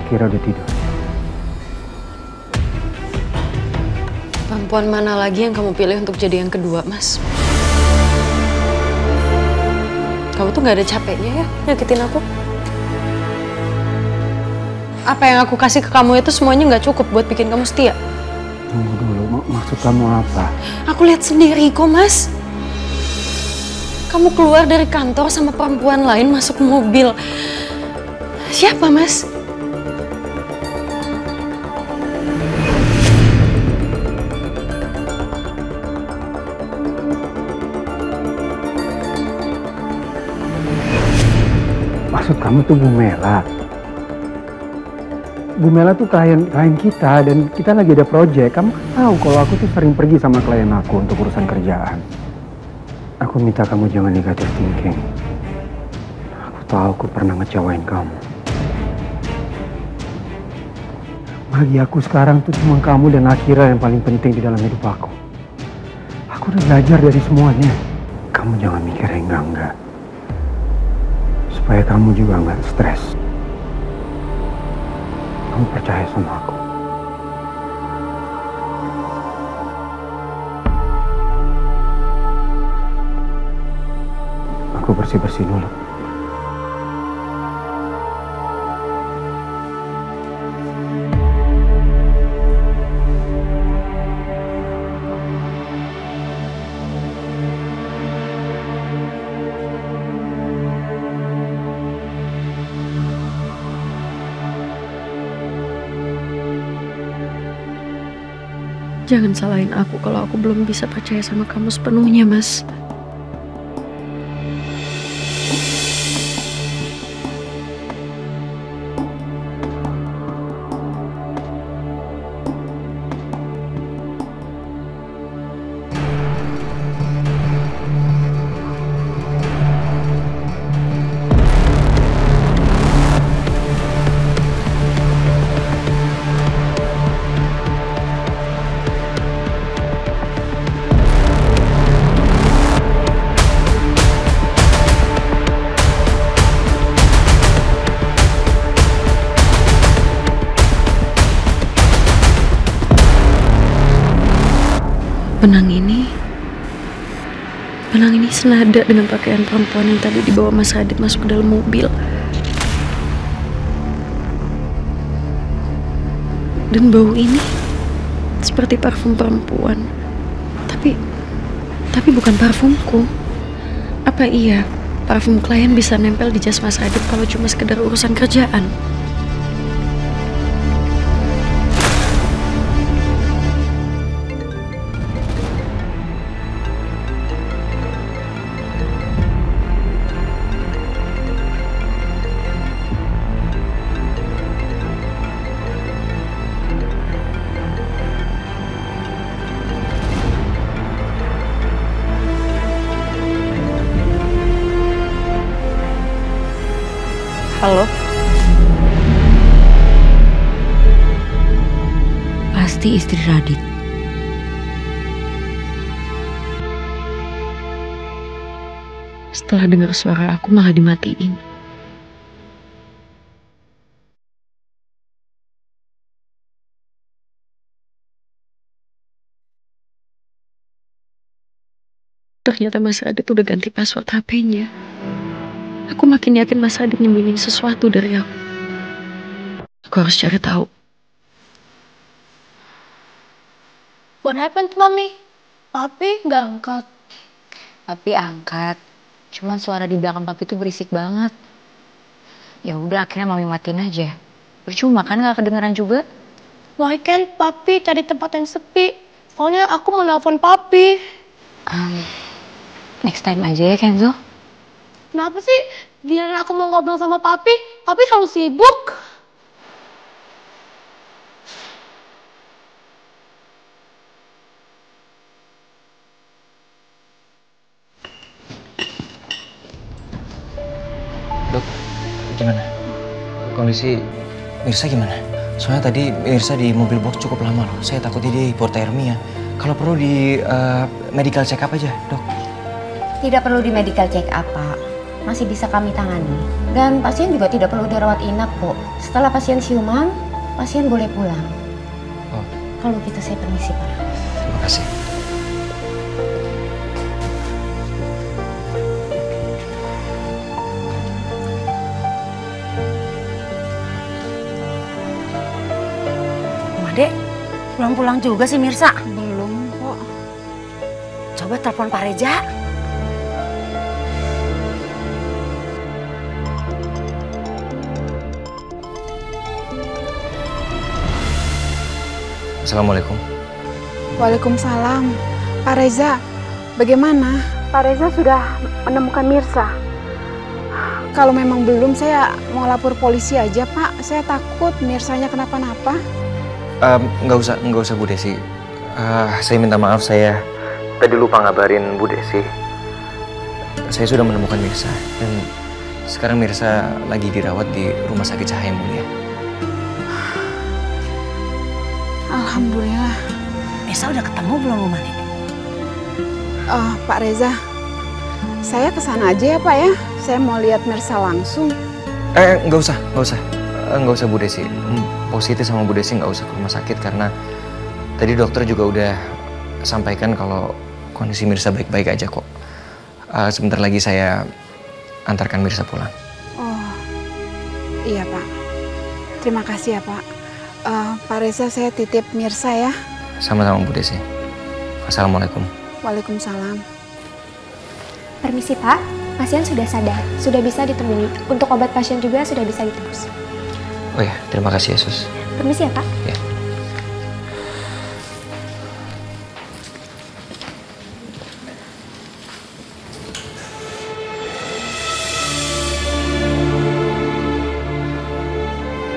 Akira udah tidur. Perempuan mana lagi yang kamu pilih untuk jadi yang kedua, Mas? Kamu tuh gak ada capeknya ya nyakitin aku? Apa yang aku kasih ke kamu itu semuanya gak cukup buat bikin kamu setia? Tunggu dulu, maksud kamu apa? Aku lihat sendiri kok, Mas. Kamu keluar dari kantor sama perempuan lain masuk mobil. Siapa, Mas? Maksud kamu tuh Bu Mela? Bu Mela tuh klien kita dan kita lagi ada proyek. Kamu kan tahu kalau aku tuh sering pergi sama klien aku untuk urusan kerjaan. Aku minta kamu jangan negative thinking. Aku tahu aku pernah ngecewain kamu. Bagi aku sekarang tuh cuma kamu dan Akira yang paling penting di dalam hidup aku. Aku udah belajar dari semuanya. Kamu jangan mikir yang enggak. Supaya kamu juga nggak stres. Kamu percaya sama aku. Aku bersih-bersih dulu. Jangan salahin aku kalau aku belum bisa percaya sama kamu sepenuhnya, Mas. Benang ini senada dengan pakaian perempuan yang tadi dibawa Mas Radit masuk ke dalam mobil. Dan bau ini seperti parfum perempuan. Tapi bukan parfumku. Apa iya parfum klien bisa nempel di jas Mas Radit kalau cuma sekedar urusan kerjaan? Halo? Pasti istri Radit. Setelah dengar suara aku malah dimatiin. Ternyata Mas Radit udah ganti password HP-nya. Aku makin yakin Mas Radit nyembunyiin sesuatu dari aku. Aku harus cari tahu. What happened, Mami? Papi nggak angkat. Papi angkat. Cuman suara di belakang papi tuh berisik banget. Ya udah akhirnya Mami matiin aja. Percuma kan nggak kedengeran juga. Why can't Papi cari tempat yang sepi? Soalnya aku mau nelfon Papi. Next time aja ya Kenzo. Kenapa sih? Giliran aku mau ngobrol sama Papi, Papi selalu sibuk. Dok, gimana? Kondisi Mirsa gimana? Soalnya tadi Mirsa di mobil box cukup lama loh. Saya takut dia hipotermia. Kalau perlu di medical check up aja, dok. Tidak perlu di medical check up, Pak. masih bisa kami tangani. Dan pasien juga tidak perlu dirawat inap kok. Setelah pasien siuman, pasien boleh pulang. Oh. Kalau gitu saya permisi Pak. Terima kasih. Dek, pulang-pulang juga sih Mirsa? Belum kok. Coba telepon Pak Reza. Assalamualaikum. Waalaikumsalam. Pak Reza, bagaimana? Pak Reza sudah menemukan Mirsa. Kalau memang belum, saya mau lapor polisi aja Pak. Saya takut Mirsanya kenapa-napa. Nggak usah Bu Desi. Saya minta maaf, saya tadi lupa ngabarin Bu Desi. Saya sudah menemukan Mirsa dan sekarang Mirsa lagi dirawat di Rumah Sakit Cahaya Mulia. Alhamdulillah. Mirsa udah ketemu belum Bu Mani? Pak Reza, saya kesana aja ya Pak ya. Saya mau lihat Mirsa langsung. Nggak usah Bu Desi. Positif sama Bu Desi nggak usah ke rumah sakit karena tadi dokter juga udah sampaikan kalau kondisi Mirsa baik-baik aja kok. Sebentar lagi saya antarkan Mirsa pulang. Oh, iya Pak. Terima kasih ya Pak. Pak Reza, saya titip Mirsa ya. Sama-sama Bu Desi. Assalamualaikum. Waalaikumsalam. Permisi Pak, pasien sudah sadar, sudah bisa ditemui. Untuk obat pasien juga sudah bisa ditebus. Oh ya, terima kasih Yesus. Permisi ya Pak. Ya.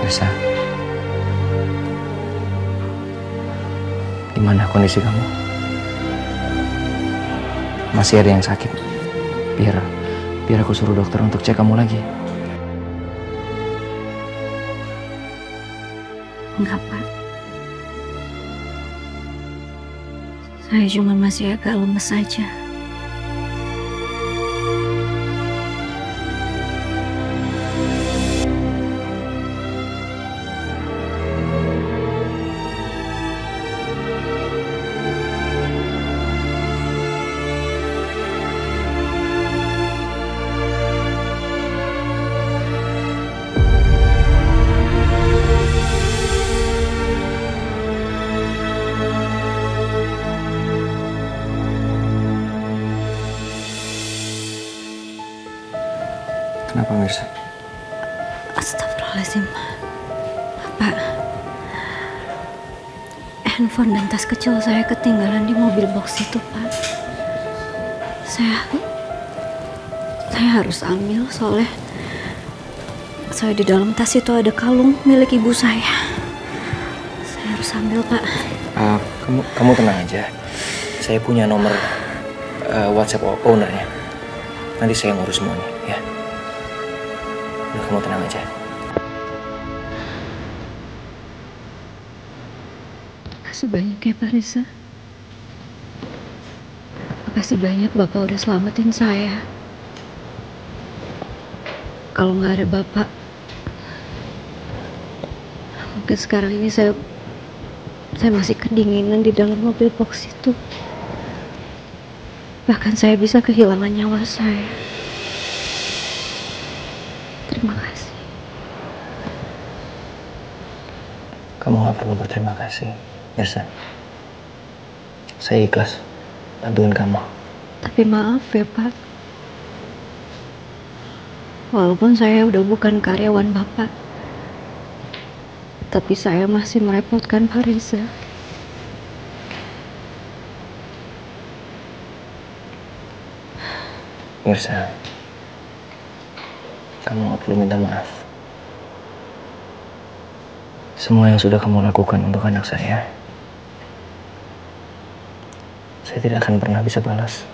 Mirsa, gimana kondisi kamu? Masih ada yang sakit? Biar aku suruh dokter untuk cek kamu lagi. Enggak, Pak. Saya cuma masih agak lemes saja. Kenapa Mirsa? Astagfirullahaladzim. Pak, handphone dan tas kecil saya ketinggalan di mobil box itu, Pak. Saya harus ambil soalnya di dalam tas itu ada kalung milik ibu saya. Saya harus ambil, Pak. Kamu tenang aja. Saya punya nomor WhatsApp ownernya. Nanti saya ngurus semuanya, ya. Udah, kamu tenang aja. Makasih banyak ya Pak Reza. Makasih banyak Bapak udah selamatin saya. Kalau nggak ada Bapak, mungkin sekarang ini saya masih kedinginan di dalam mobil box itu. Bahkan saya bisa kehilangan nyawa saya. Terima kasih. Kamu nggak perlu berterima kasih, Mirsa. Saya ikhlas bantuin kamu. Tapi maaf ya Pak. Walaupun saya udah bukan karyawan Bapak, tapi saya masih merepotkan Pak Reza. Mirsa, kamu nggak perlu minta maaf. Semua yang sudah kamu lakukan untuk anak saya tidak akan pernah bisa balas.